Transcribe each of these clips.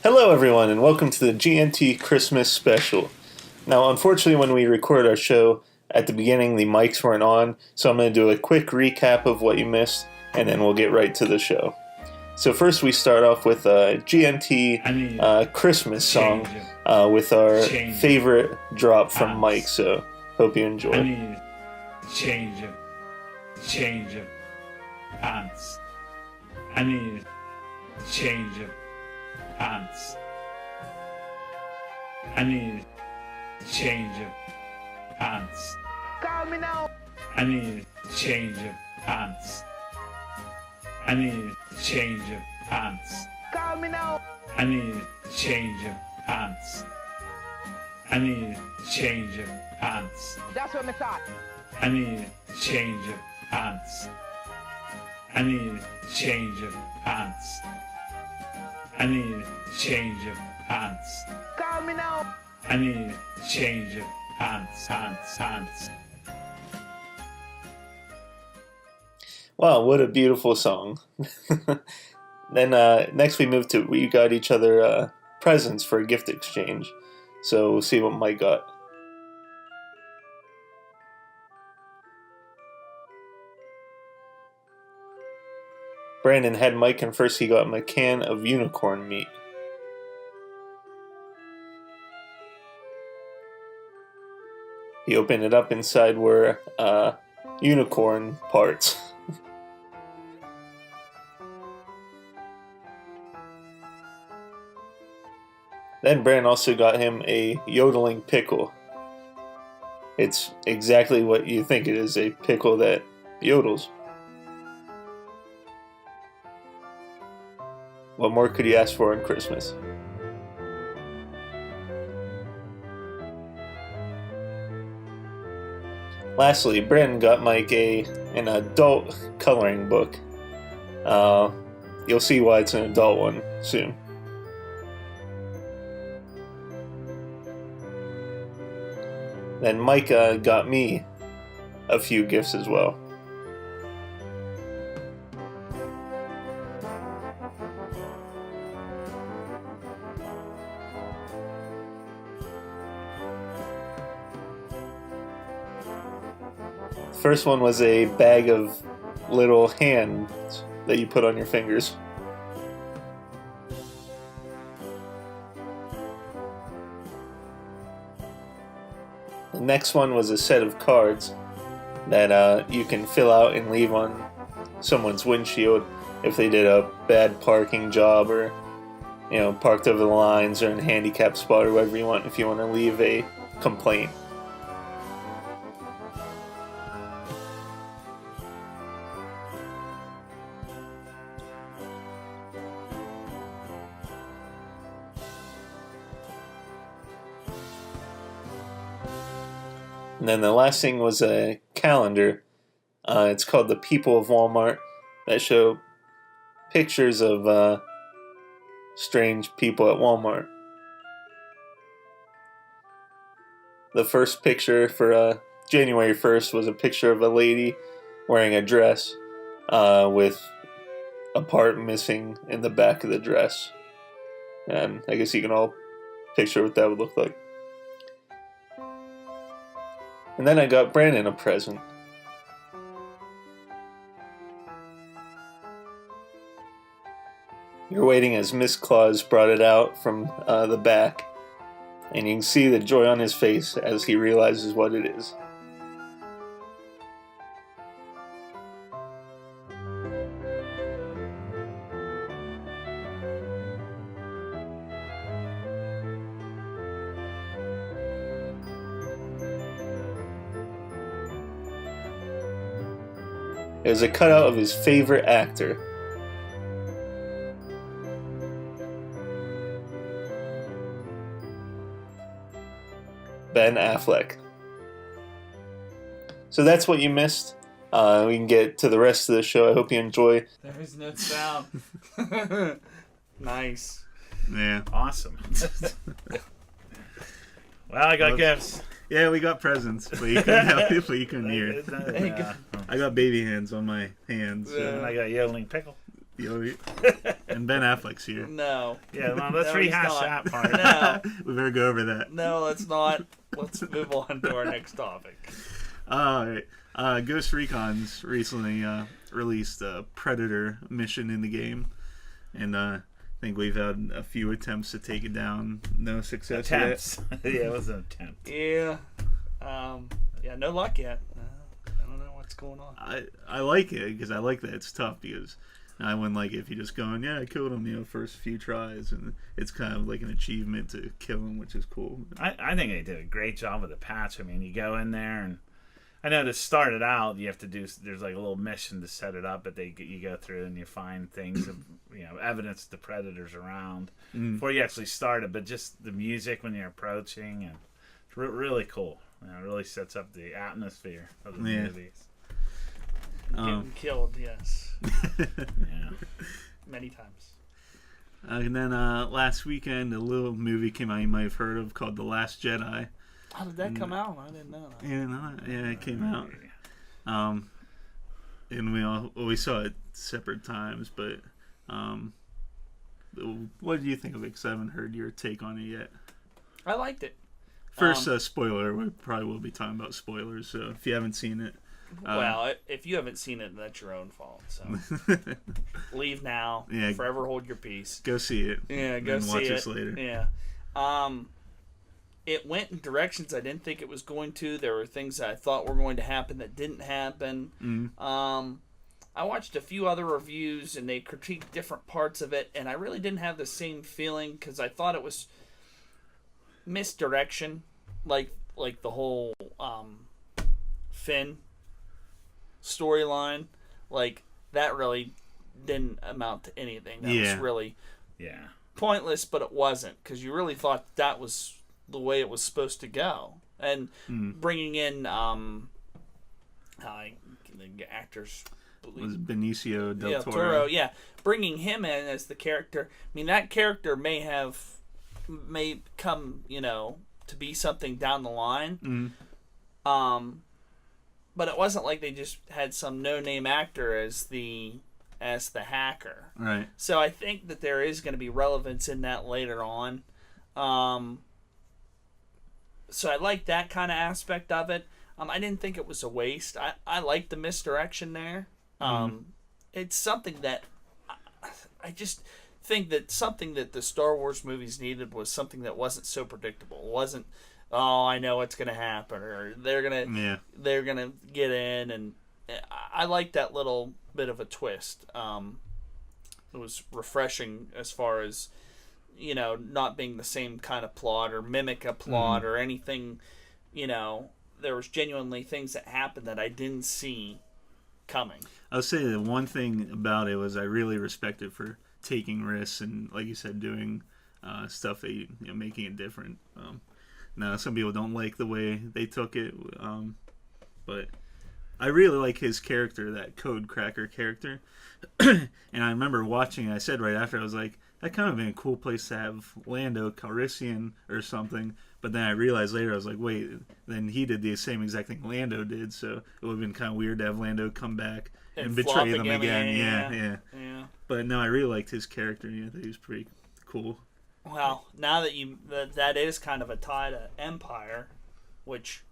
Hello everyone and welcome to the GNT Christmas special. Now unfortunately when we record our show at the beginning the mics weren't on, so I'm going to do a quick recap of what you missed and then we'll get right to the show. So first we start off with a GNT Christmas song with our favorite drop from Mike, so hope you enjoy. I need change of pants. I need change of pants. I need change of pants. Call me now. I need change of pants. I need change of pants. Call me now. I need change of pants. I need change of pants. That's what me thought. I need change of pants. I need change of pants. I need change of pants. Call me now. I need change of pants. Wow, what a beautiful song. Then next we got each other presents for a gift exchange. So we'll see what Mike got. Brandon had Mike, and first he got him a can of unicorn meat. He opened it up, inside were unicorn parts. Then Brandon also got him a yodeling pickle. It's exactly what you think it is, a pickle that yodels. What more could you ask for on Christmas? Lastly, Brandon got Mike an adult coloring book. You'll see why it's an adult one soon. Then Mike got me a few gifts as well. First one was a bag of little hands that you put on your fingers. The next one was a set of cards that you can fill out and leave on someone's windshield if they did a bad parking job or, parked over the lines or in a handicapped spot or whatever you want, if you want to leave a complaint. And then the last thing was a calendar. It's called The People of Walmart, that show pictures of strange people at Walmart. The first picture for January 1st was a picture of a lady wearing a dress with a part missing in the back of the dress. And I guess you can all picture what that would look like. And then I got Brandon a present. You're waiting as Miss Claus brought it out from the back, and you can see the joy on his face as he realizes what it is. It was a cutout of his favorite actor. Ben Affleck. So that's what you missed. We can get to the rest of the show. I hope you enjoy. There is no sound. Nice. Yeah. Awesome. Well, I got gifts. Yeah, we got presents, but you couldn't help it, but you couldn't hear. Yeah. I got baby hands on my hands. And I got yodeling pickle. And Ben Affleck's here. No. Yeah, well, let's No, he's rehash not. that part. No. We better go over that. No, let's not. Let's move on to our next topic. All right. Ghost Recon's recently released a Predator mission in the game, and I think we've had a few attempts to take it down. No success yet. Attempts. Yeah, it was an attempt. Yeah. Yeah, no luck yet. I don't know what's going on. I like it because I like that it's tough, because I wouldn't like it if you just going, yeah, I killed him, first few tries, and it's kind of like an achievement to kill him, which is cool. I think they did a great job with the patch. I mean, you go in there, and I know to start it out, you have to do. There's like a little mission to set it up, but you go through and you find things of evidence the predators around before you actually start it. But just the music when you're approaching, and it's really cool. It really sets up the atmosphere of the movies. Getting killed, yes. Yeah. Many times. And then last weekend, a little movie came out you might have heard of called The Last Jedi. How did that come out? I didn't know that. Yeah, it came out. And we saw it separate times, but what do you think of it? Because I haven't heard your take on it yet. I liked it. First, spoiler. We probably will be talking about spoilers, so if you haven't seen it. Well, if you haven't seen it, that's your own fault. So leave now. Yeah. Forever hold your peace. Go see it. Yeah, go and see watch it. us later. Yeah. It went in directions I didn't think it was going to. There were things that I thought were going to happen that didn't happen. I watched a few other reviews, and they critiqued different parts of it, and I really didn't have the same feeling because I thought it was misdirection, like the whole Finn storyline, like that really didn't amount to anything. That was really pointless, but it wasn't, because you really thought that was the way it was supposed to go. And bringing in the actors, was Benicio del Toro. Yeah, bringing him in as the character. I mean, that character may come, to be something down the line. But it wasn't like they just had some no-name actor as the hacker. Right. So I think that there is going to be relevance in that later on. So I like that kind of aspect of it. I didn't think it was a waste. I liked the misdirection there. It's something that I just think that something that the Star Wars movies needed was something that wasn't so predictable. It wasn't, oh, I know what's going to happen, or they're gonna get in, and I like that little bit of a twist. It was refreshing as far as not being the same kind of plot or mimic a plot or anything. There was genuinely things that happened that I didn't see coming. I'll say the one thing about it was I really respected for taking risks and, like you said, doing stuff that making it different. Now, some people don't like the way they took it, but I really like his character, that code cracker character. And I remember watching it, I said right after, I was like, that kind of been a cool place to have Lando Calrissian or something. But then I realized later, I was like, wait, then he did the same exact thing Lando did, so it would have been kind of weird to have Lando come back and betray them again. Yeah. But no, I really liked his character. I thought he was pretty cool. Well, now that that is kind of a tie to Empire, which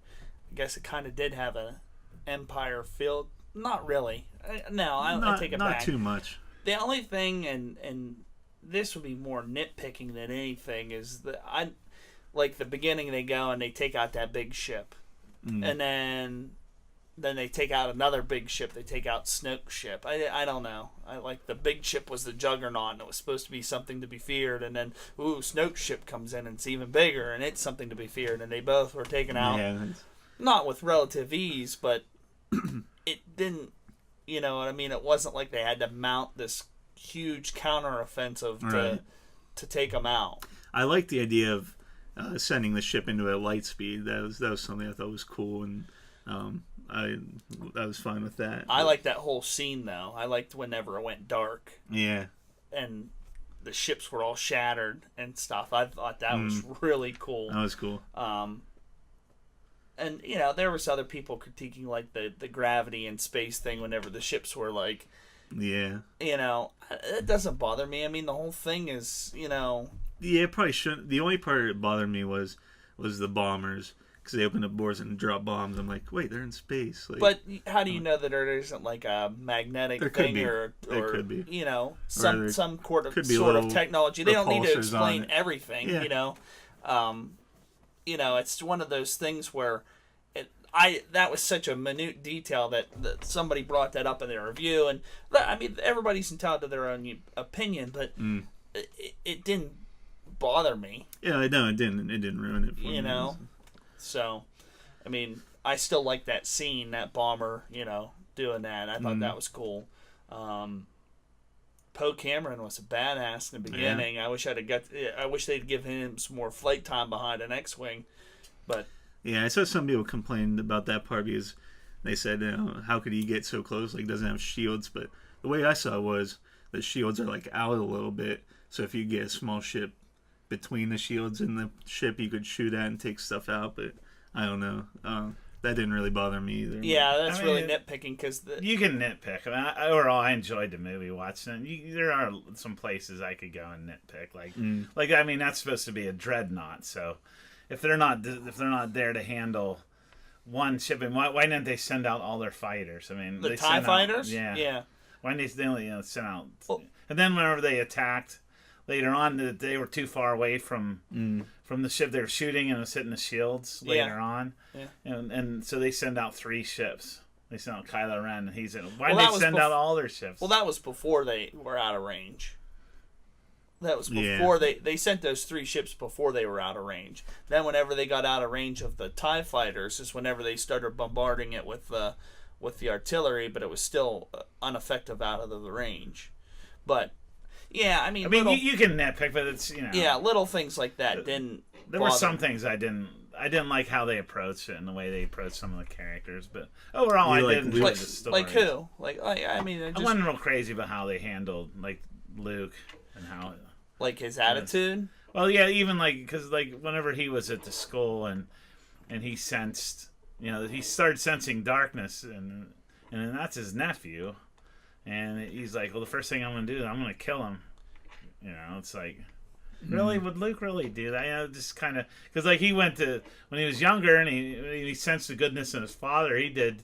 I guess it kind of did have a Empire feel. Not really. I take it back. Not too much. The only thing, and this would be more nitpicking than anything, is that I like the beginning. They go and they take out that big ship, and then they take out another big ship. They take out Snoke's ship. I don't know. I like the big ship was the Juggernaut, and it was supposed to be something to be feared. And then Snoke's ship comes in and it's even bigger, and it's something to be feared. And they both were taken out, not with relative ease, but it didn't. You know what I mean? It wasn't like they had to mount this huge counteroffensive to take them out. I like the idea of sending the ship into a light speed. That was something I thought was cool, and I was fine with that. I liked that whole scene though. I liked whenever it went dark. Yeah. And the ships were all shattered and stuff. I thought that was really cool. That was cool. And there was other people critiquing like the gravity and space thing whenever the ships were like Yeah. It doesn't bother me. I mean, the whole thing is, Yeah, it probably shouldn't. The only part that bothered me was the bombers. Because they opened up doors and dropped bombs. I'm like, wait, they're in space. Like, but how do you know that there isn't like a magnetic thing or could be. some sort of technology? They don't need to explain everything. Yeah. It's one of those things where that was such a minute detail that somebody brought that up in their review, and I mean everybody's entitled to their own opinion, but it didn't bother me. Yeah, I know it didn't. It didn't ruin it for me. So, I mean, I still like that scene, that bomber, doing that. I thought that was cool. Poe Cameron was a badass in the beginning. Yeah. I wish they'd give him some more flight time behind an X-wing, but. Yeah, I saw some people complain about that part because they said, how could he get so close? Like, he doesn't have shields. But the way I saw it was the shields are like out a little bit. So if you get a small ship between the shields and the ship, you could shoot at and take stuff out. But I don't know. That didn't really bother me either. Yeah, that's really nitpicking because you can nitpick. I mean, overall, I enjoyed the movie watching it. There are some places I could go and nitpick. I mean, that's supposed to be a dreadnought, so. If they're not there to handle one ship, and why didn't they send out all their fighters? I mean, the TIE fighters. Yeah. Why didn't they only send out? And then whenever they attacked later on, they were too far away from the ship they were shooting, and it was hitting the shields later on. Yeah. And so they send out 3 ships. They sent out Kylo Ren, and he's in. Why did they send out all their ships? Well, that was before they were out of range. That was before they sent those 3 ships before they were out of range. Then whenever they got out of range of the TIE fighters is whenever they started bombarding it with the artillery, but it was still ineffective out of the range. But yeah, I mean you can nitpick, but it's little things like that didn't. There were some things I didn't like how they approached it and the way they approached some of the characters, but overall I did enjoy the story. Like who? I wasn't real crazy about how they handled like Luke and how. Like his attitude? Well, yeah, even because whenever he was at the school and he sensed, he started sensing darkness and that's his nephew, and he's like, well, the first thing I'm going to do is I'm going to kill him. It's like, really, would Luke really do that? Just kind of because he went to when he was younger and he sensed the goodness in his father. He did.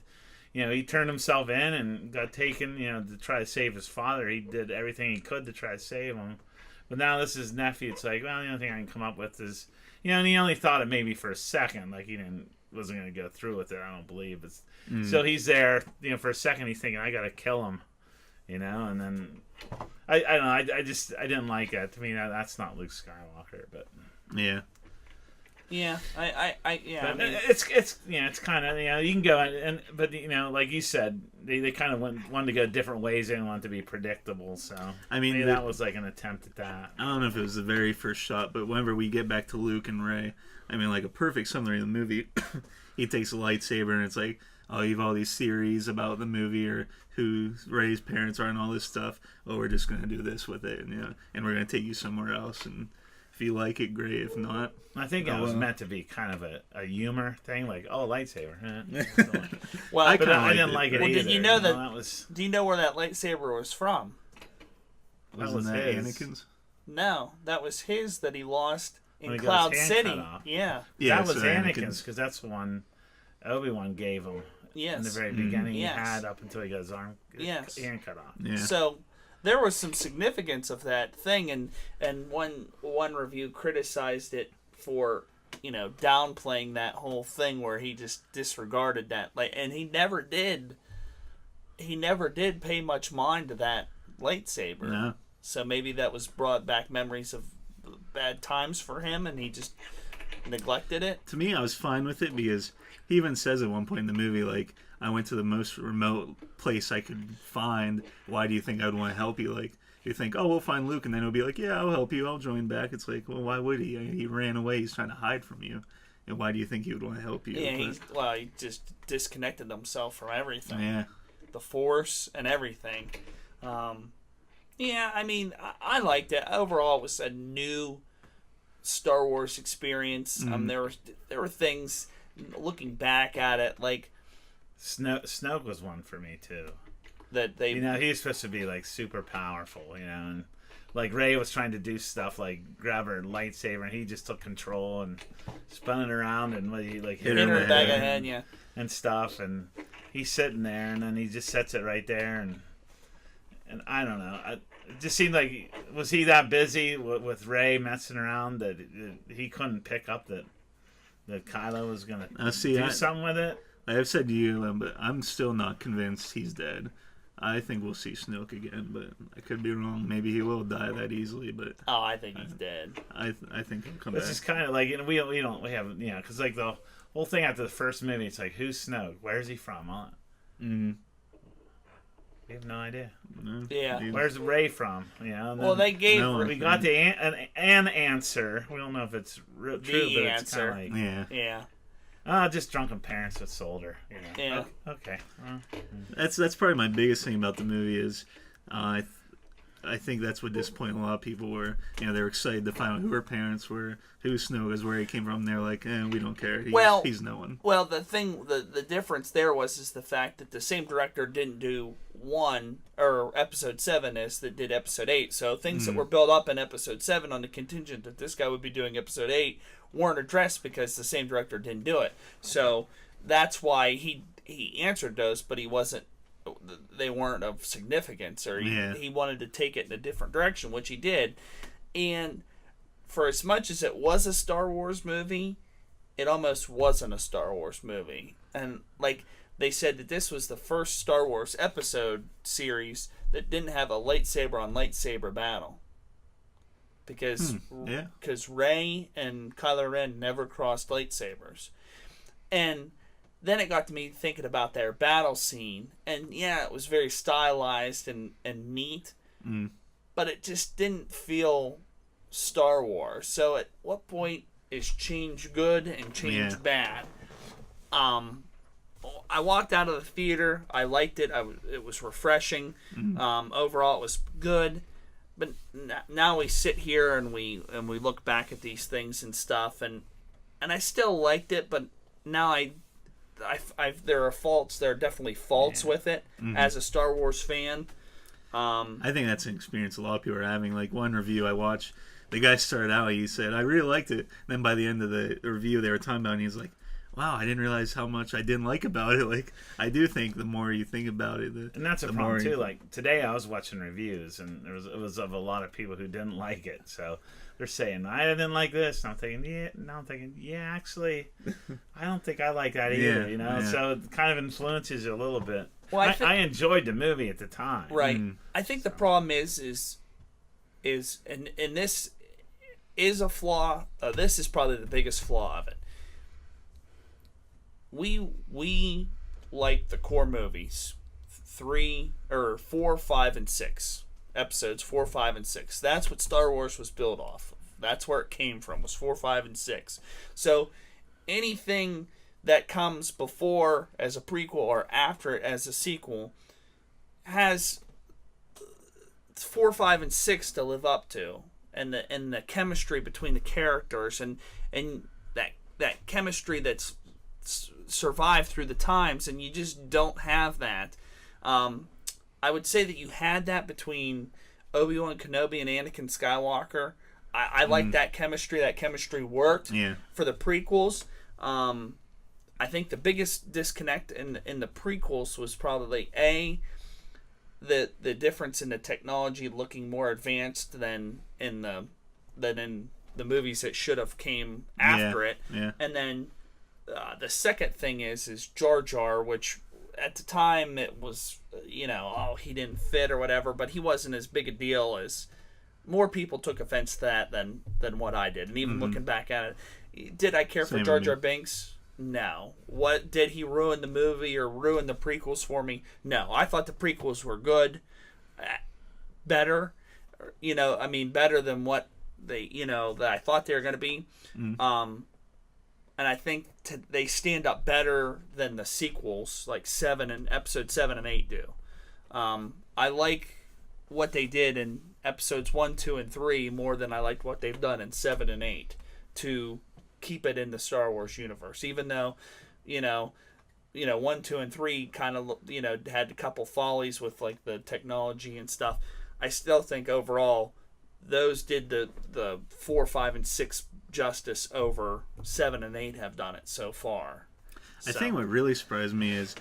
He turned himself in and got taken. To try to save his father. He did everything he could to try to save him. But now this is his nephew. It's like, well, the only thing I can come up with is, and he only thought it maybe for a second, like he wasn't going to go through with it. I don't believe it. So he's there, for a second. He's thinking, I got to kill him, and then I don't know. I didn't like it. To me, that's not Luke Skywalker, but yeah. Yeah, it's kind of you can go but like you said they kind of wanted to go different ways. They didn't want it to be predictable, so I mean maybe that was like an attempt at that. I don't know if it was the very first shot, but whenever we get back to Luke and Rey, I mean like a perfect summary of the movie. He takes a lightsaber and it's like, oh, you have all these theories about the movie or who Rey's parents are and all this stuff. Oh, we're just gonna do this with it, and we're gonna take you somewhere else and. If you like it, great. If not, I think it was meant to be kind of a humor thing, like lightsaber. Well, I didn't like it. Well, either. did you know that was? Do you know where that lightsaber was from? Wasn't that Anakin's? No, that was his that he lost in Cloud City. Yeah, that was Anakin's because that's the one Obi-Wan gave him. Yes, in the very beginning, he had up until he got his arm hand cut off. Yeah. So. There was some significance of that thing, and one review criticized it for downplaying that whole thing where he just disregarded that, and he never did pay much mind to that lightsaber. No. So maybe that was brought back memories of bad times for him, and he just neglected it. To me, I was fine with it because he even says at one point in the movie, like, I went to the most remote place I could find. Why do you think I would want to help you? Like, you think, oh, we'll find Luke, and then he'll be like, yeah, I'll help you. I'll join back. It's like, well, why would he? I mean, he ran away. He's trying to hide from you. And why do you think he would want to help you? Yeah, he just disconnected himself from everything. Yeah. The Force and everything. Yeah, I mean, I liked it. Overall, it was a new Star Wars experience. There were things, looking back at it, like... Snoke was one for me, too. that they. He's supposed to be like super powerful, and like Rey was trying to do stuff like grab her lightsaber, and he just took control and spun it around and like hit hit her her in the back of head head, yeah. and stuff, and he's sitting there, and then he just sets it right there, and I don't know. It just seemed like, was he that busy with Rey messing around that he couldn't pick up that Kylo was gonna do something with it? I have said to you, but I'm still not convinced he's dead. I think we'll see Snoke again, but I could be wrong. Maybe he will die that easily, but I think he's dead. I think he'll come This back. is kind of like, we have because like the whole thing after the first movie, it's like, who's Snoke? Where's he from? We have no idea. No, Yeah. Where's Rey from? Well, they gave we got an answer. We don't know if it's true, but it's kind of like just drunken parents that sold her. Yeah. Okay. That's probably my biggest thing about the movie is I think that's what disappointed a lot of people were. They were excited to find out who her parents were, who Snoke is, where he came from. They're like, we don't care. He's no one. Well, the difference there was the fact that the same director didn't do episode 7 as that did episode 8. So things that were built up in episode 7 on the contingent that this guy would be doing episode 8 weren't addressed because the same director didn't do it. So that's why he answered those, but he wasn't. They weren't of significance, or he wanted to take it in a different direction, which he did. And for as much as it was a Star Wars movie, it almost wasn't a Star Wars movie. And like they said that this was the first Star Wars episode series that didn't have a lightsaber on lightsaber battle. Because Rey and Kylo Ren never crossed lightsabers. And then it got to me thinking about their battle scene, and it was very stylized and neat, but it just didn't feel Star Wars. So at what point is change good and change bad? I walked out of the theater. I liked it. It was refreshing. Overall, it was good. But now we sit here and we look back at these things and stuff, and I still liked it, but now there are faults. There are definitely faults with it as a Star Wars fan. I think that's an experience a lot of people are having. Like one review I watched, the guy started out, he said, I really liked it. Then by the end of the review they were talking about it, and he's like, wow, I didn't realize how much I didn't like about it. Like, I do think the more you think about it, and that's a problem too. Like today I was watching reviews, and it was of a lot of people who didn't like it. So they're saying, I didn't like this. And I'm thinking, actually, I don't think I like that either. So it kind of influences you a little bit. Well, I enjoyed the movie at the time. Right. I think the problem is and this is a flaw. This is probably the biggest flaw of it. We like the core movies, 4, 5, and 6. Episodes 4, 5, and 6. That's what Star Wars was built off of. That's where it came from, was 4, 5, and 6. So anything that comes before as a prequel or after it as a sequel has 4, 5, and 6 to live up to, and the chemistry between the characters and that chemistry that's survived through the times, and you just don't have that. I would say that you had that between Obi-Wan Kenobi and Anakin Skywalker. I like that chemistry. That chemistry worked for the prequels. I think the biggest disconnect in the prequels was probably the difference in the technology looking more advanced than in the movies that should have came after it. And then the second thing is Jar Jar, which at the time it was, he didn't fit or whatever, but he wasn't as big a deal as more people took offense to that than what I did. And even looking back at it, did I care for Jar Jar Binks? No. What, did he ruin the movie or ruin the prequels for me? No. I thought the prequels were good, better, better than what they, that I thought they were going to be. And I think they stand up better than the sequels, like episode 7 and 8 do. I like what they did in episodes 1, 2, and 3 more than I liked what they've done in 7 and 8 to keep it in the Star Wars universe. Even though, 1, 2, and 3 kind of had a couple follies with like the technology and stuff. I still think overall those did the 4, 5, and 6 justice over 7 and 8 have done it so far. I think what really surprised me is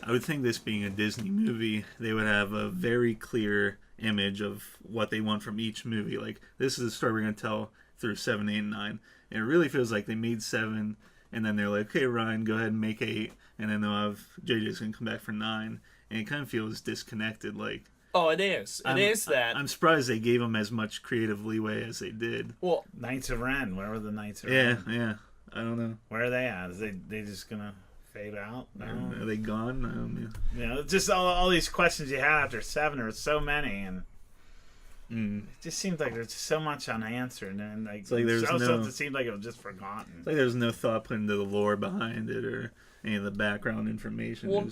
I would think this being a Disney movie, they would have a very clear image of what they want from each movie. Like, this is the story we're going to tell through 7, 8, and 9. And it really feels like they made 7, and then they're like, okay, Ryan, go ahead and make 8, and then they'll have JJ's going to come back for 9. And it kind of feels disconnected. Like, oh, it is. It is that. I'm surprised they gave them as much creative leeway as they did. Well, Knights of Ren. Where were the Knights of Yeah, Ren? yeah. I don't know. Where are they at? Is they just gonna fade out? No. Are they gone? Just all these questions you had after 7. There were so many, and it just seems like there's so much unanswered, and like, it's like there's it seemed like it was just forgotten. It's like there's no thought put into the lore behind it or any of the background information. well,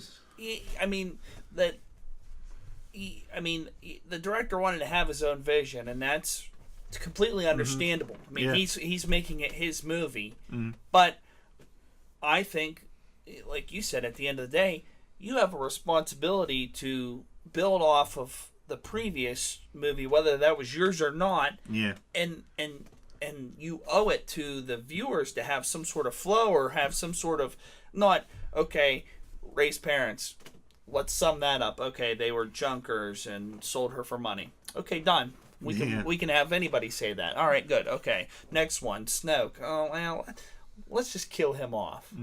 the director wanted to have his own vision, and that's completely understandable. I mean, Yeah. he's making it his movie, but I think, like you said, at the end of the day, you have a responsibility to build off of the previous movie, whether that was yours or not. Yeah. And you owe it to the viewers to have some sort of flow or have some sort of not, okay, Ray's parents, let's sum that up. Okay, they were junkers and sold her for money. Okay, done. We can have anybody say that. All right, good. Okay, next one, Snoke. Oh well, let's just kill him off.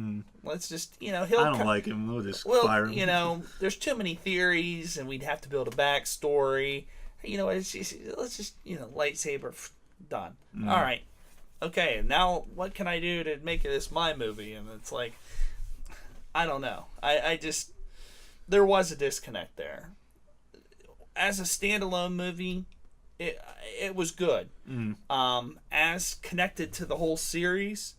Let's just he'll. I don't like him. We'll just fire him. There's too many theories, and we'd have to build a backstory. Let's just lightsaber, done. All right, okay. Now what can I do to make this my movie? And it's like, I don't know. I just, there was a disconnect there. As a standalone movie, it was good. As connected to the whole series,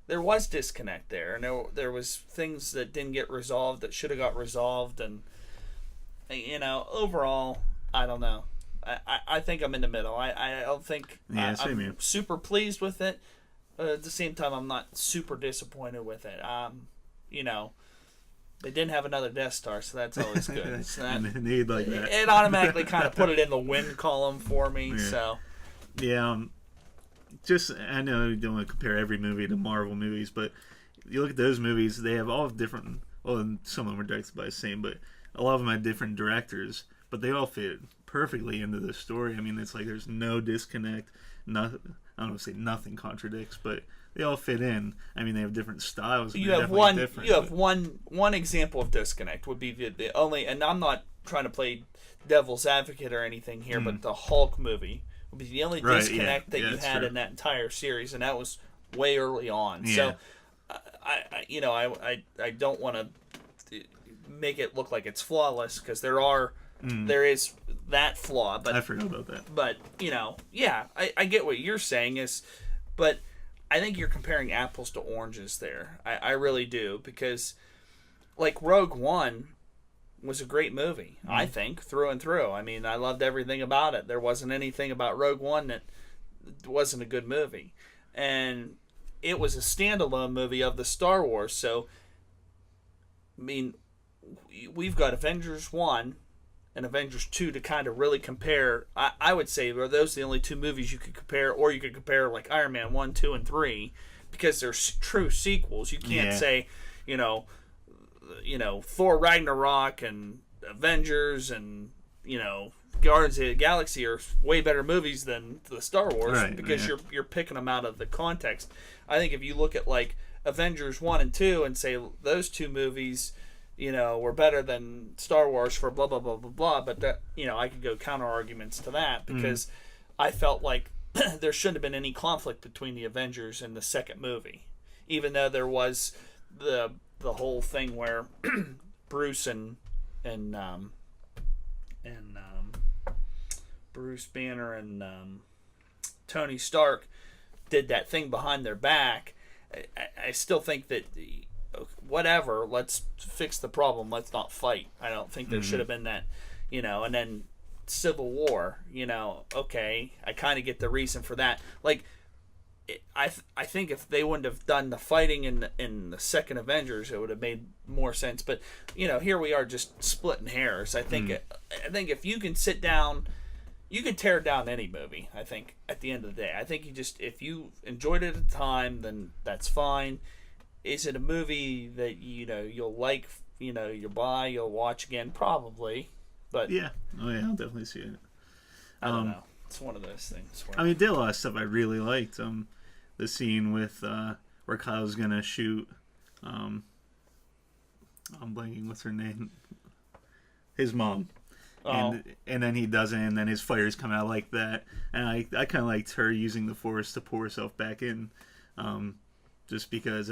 there was disconnect there, and there was things that didn't get resolved that should have got resolved, and overall, I don't know. I think I'm in the middle. I don't think I'm super pleased with it. At the same time, I'm not super disappointed with it. They didn't have another Death Star, so that's always good. So Need like that. It automatically kind of put it in the win column for me. Yeah. So I know you don't want to compare every movie to Marvel movies, but you look at those movies, they have all different. Well, some of them were directed by the same, but a lot of them had different directors, but they all fit perfectly into the story. I mean, it's like there's no disconnect. I don't want to say nothing contradicts, but they all fit in. I mean, they have different styles. You have one example of disconnect would be the only, and I'm not trying to play devil's advocate or anything here, but the Hulk movie would be the only disconnect that you had in that entire series, and that was way early on. Yeah. So, I don't want to make it look like it's flawless, because there is that flaw. But I forgot about that. But I get what you're saying but I think you're comparing apples to oranges there. I really do, because like Rogue One was a great movie, I think, through and through. I mean, I loved everything about it. There wasn't anything about Rogue One that wasn't a good movie. And it was a standalone movie of the Star Wars. So, I mean, we've got Avengers 1 and Avengers 2 to kind of really compare. I would say are those the only two movies you could compare, or you could compare like Iron Man 1, 2, and 3, because they're true sequels. You can't say, Thor Ragnarok and Avengers and, Guardians of the Galaxy are way better movies than the Star Wars, because you're picking them out of the context. I think if you look at like Avengers 1 and 2 and say those two movies, were better than Star Wars for blah, blah, blah, blah, blah. But that, I could go counter arguments to that, because I felt like there shouldn't have been any conflict between the Avengers and the second movie, even though there was the whole thing where Bruce and Bruce Banner and Tony Stark did that thing behind their back. I still think that whatever, let's fix the problem, let's not fight. I don't think there should have been that, and then Civil War, okay, I kind of get the reason for that. Like, I think if they wouldn't have done the fighting in the second Avengers, it would have made more sense. But here we are just splitting hairs. I think if you can sit down, you can tear down any movie. I think at the end of the day, I think if you enjoyed it at the time, then that's fine. Is it a movie that you'll like? You'll watch again, probably. But yeah, I'll definitely see it. I don't know. It's one of those things. I mean, did a lot of stuff I really liked. The scene with where Kyle's gonna shoot. I'm blanking. What's her name? His mom. Oh. And then he doesn't, and then his fires come out like that. And I kind of liked her using the Force to pour herself back in, just because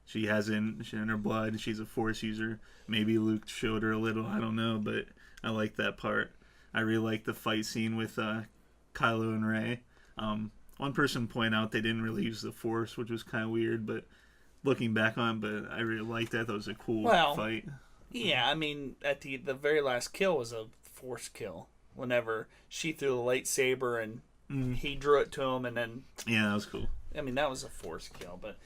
she has it in her blood. She's a Force user. Maybe Luke showed her a little. I don't know, but I like that part. I really like the fight scene with Kylo and Rey. One person pointed out they didn't really use the Force, which was kind of weird, but looking back on it, but I really liked that. That was a cool fight. Yeah, I mean, at the very last kill was a Force kill. Whenever she threw the lightsaber and he drew it to him, and then yeah, that was cool. I mean, that was a Force kill, but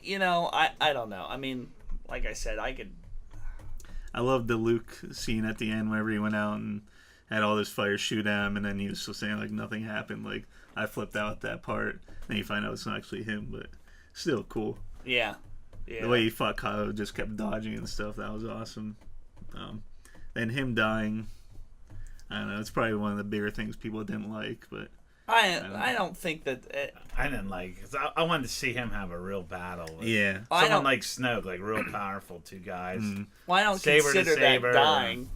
I don't know. I mean, like I said, I love the Luke scene at the end whenever he went out and had all this fire shoot at him, and then he was still saying like nothing happened. Like, I flipped out at that part. Then you find out it's not actually him, but still cool. Yeah. The way he fought Kylo, just kept dodging and stuff. That was awesome. Then him dying, I don't know. It's probably one of the bigger things people didn't like, but I don't think that. I didn't like. 'Cause I wanted to see him have a real battle. With someone like Snoke, like real powerful, two guys. Well, I don't Saber to consider saber, that dying.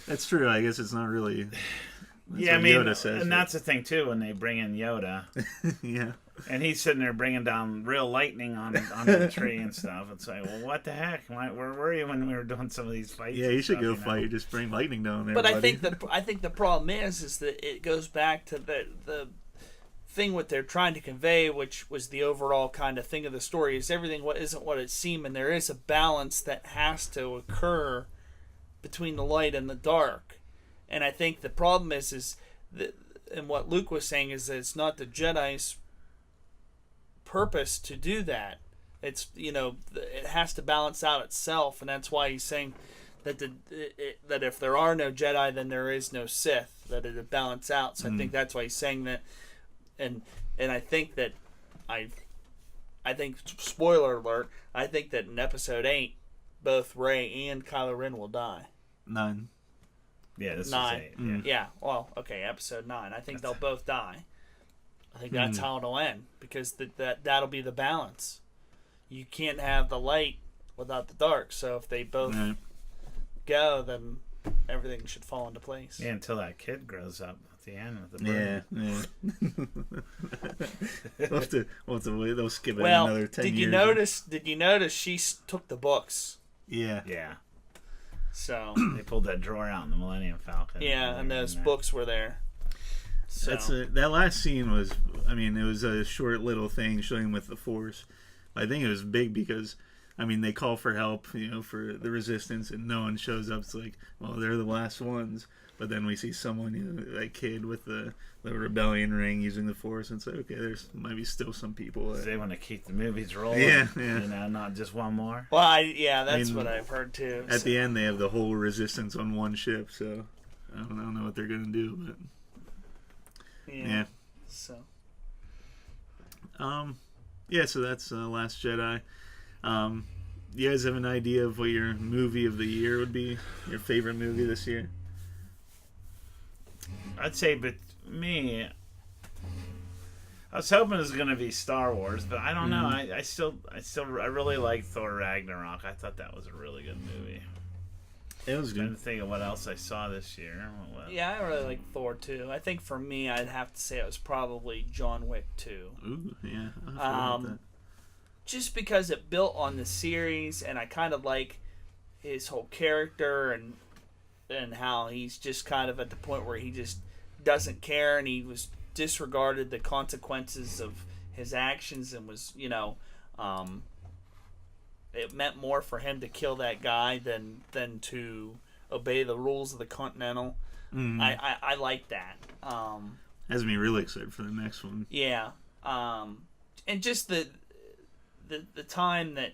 That's true. I guess it's not really. Yeah, I mean, Yoda says, and that's the thing too when they bring in Yoda. Yeah. And he's sitting there bringing down real lightning on the tree and stuff. It's like, well, what the heck? Where were you when we were doing some of these fights? Yeah, you should go fight. Just bring lightning down there. But I think the problem is that it goes back to the thing what they're trying to convey, which was the overall kind of thing of the story, is everything what isn't what it seemed, and there is a balance that has to occur between the light and the dark. And I think the problem is that, and what Luke was saying is that it's not the Jedi's purpose to do that. It's it has to balance out itself, and that's why he's saying that that if there are no Jedi, then there is no Sith. That it'll balance out. So I think that's why he's saying that, and I think that I think, spoiler alert, I think that in Episode 8, both Rey and Kylo Ren will die. 9. Yeah, this 9. is 8. Yeah. Well, okay, Episode 9. I think they'll both die. I think that's how it'll end, because that'll be the balance. You can't have the light without the dark. So if they both go, then everything should fall into place. Yeah, until that kid grows up at the end with the bird. Yeah. we'll have to wait. They'll skip it Well, another 10 years. Did you notice she took the books? Yeah. Yeah. So They pulled that drawer out in the Millennium Falcon. yeah, and those books were there. So. That last scene was, it was a short little thing showing with the Force. I think it was big because, they call for help, for the Resistance, and no one shows up. It's like, well, they're the last ones. But then we see someone, that kid with the rebellion ring using the Force, and it's like, okay, there's might be still some people. They want to keep the movies rolling. Yeah. Not just one more. Well, that's what I've heard too. At the end, they have the whole Resistance on one ship, so I don't know what they're gonna do, but yeah. So. So that's Last Jedi. You guys have an idea of what your movie of the year would be? Your favorite movie this year? I'd say, but me, I was hoping it was going to be Star Wars, but I don't know. I really like Thor Ragnarok. I thought that was a really good movie. It was I'm trying good. to think of what else I saw this year. Yeah, I really like Thor too. I think for me, I'd have to say it was probably John Wick 2. Ooh, yeah. I forgot that. Just because it built on the series, and I kind of like his whole character and how he's just kind of at the point where he just doesn't care, and he was disregarded the consequences of his actions, and was it meant more for him to kill that guy than to obey the rules of the Continental. I like that. Has me really excited for the next one. Yeah. And just the time that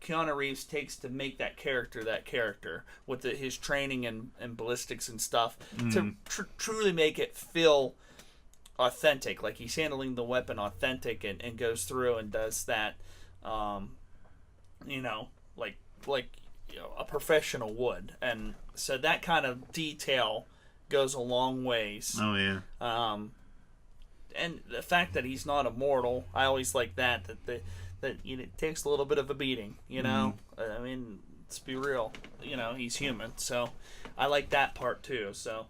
Keanu Reeves takes to make that character with his training and ballistics and stuff to truly make it feel authentic, like he's handling the weapon authentic and goes through and does that, like a professional would, and so that kind of detail goes a long ways. Oh yeah. And the fact that he's not immortal, I always like that it takes a little bit of a beating, I mean, let's be real, he's human, so I like that part too. So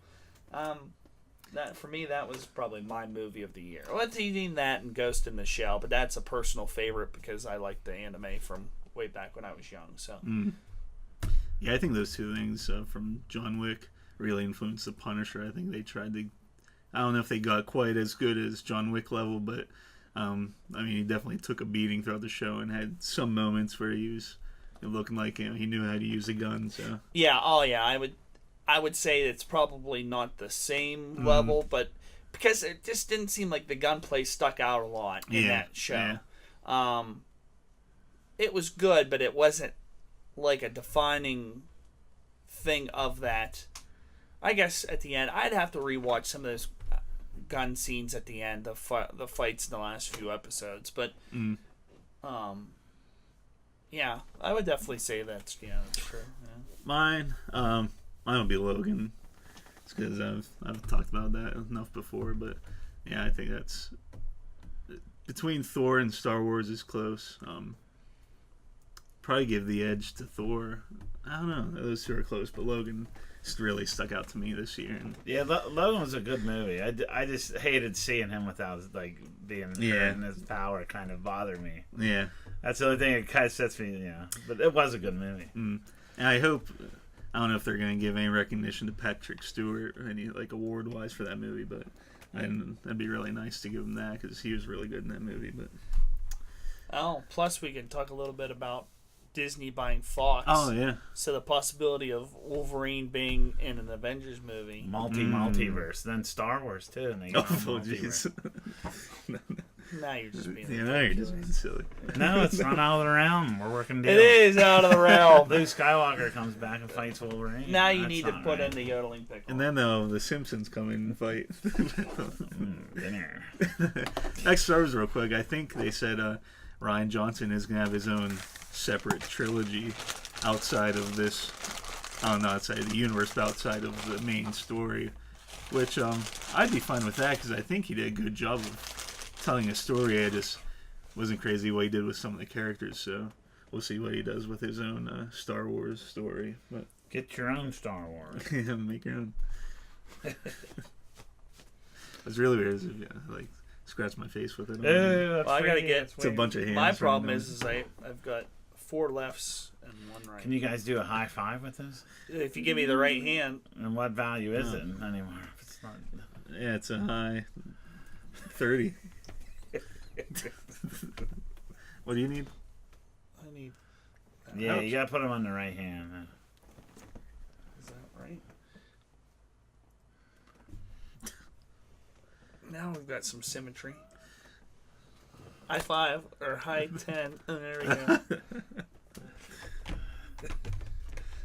that for me, that was probably my movie of the year. Well, it's eating that and Ghost in the Shell, but that's a personal favorite because I like the anime from way back when I was young. So yeah, I think those two things from John Wick really influenced The Punisher. I think they tried to, I don't know if they got quite as good as John Wick level, but I mean, he definitely took a beating throughout the show and had some moments where he was looking like he knew how to use a gun. So yeah, I would say it's probably not the same level, but because it just didn't seem like the gunplay stuck out a lot in that show. Yeah. It was good, but it wasn't like a defining thing of that. I guess at the end, I'd have to rewatch some of those gun scenes at the end, the fights in the last few episodes. But, yeah, I would definitely say that's true. Yeah. Mine would be Logan. It's because I've talked about that enough before, but yeah, I think that's between Thor and Star Wars is close. Probably give the edge to Thor. I don't know, those two are close, but Logan really stuck out to me this year. And yeah, Logan was a good movie. I just hated seeing him without being and his power kind of bothered me. Yeah, that's the only thing that kind of sets me. Yeah, but it was a good movie. And I hope. I don't know if they're going to give any recognition to Patrick Stewart or any award wise for that movie, but that'd be really nice to give him that because he was really good in that movie. But plus we can talk a little bit about Disney buying Fox. Oh yeah. So the possibility of Wolverine being in an Avengers movie, multiverse, then Star Wars too. And they jeez. Now you're just being you're just being silly. No, it's not out of the realm. We're working deals. It is out of the realm. Luke Skywalker comes back and fights Wolverine. Now you need to put in the yodeling pickle. And then the Simpsons come in and fight. Dinner. Next Star Wars real quick. I think they said Rian Johnson is going to have his own separate trilogy outside of this. I don't know, outside of the universe, but outside of the main story. Which I'd be fine with that because I think he did a good job of telling a story. I just wasn't crazy what he did with some of the characters, so we'll see what he does with his own Star Wars story. But get your own Star Wars. Yeah, make your own. It's really weird. Scratch my face with it. Well, I gotta get. It's a bunch of hands. My problem is I've got 4 lefts and 1 right. Can you guys do a high five with this? If you give me the right hand. And what value is it anymore? If it's not... Yeah, it's a high 30. What do you need? I need. Yeah, you gotta put them on the right hand. Is that right? Now we've got some symmetry. High 5 or high 10. Oh, there we go.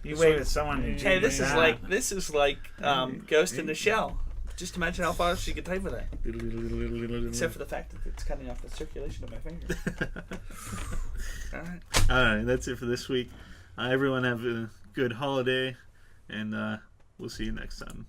You wave at someone. Hey, this is like Ghost in the Shell. Just imagine how far she could type with that. Except for the fact that it's cutting off the circulation of my fingers. All right, that's it for this week. Everyone have a good holiday, and we'll see you next time.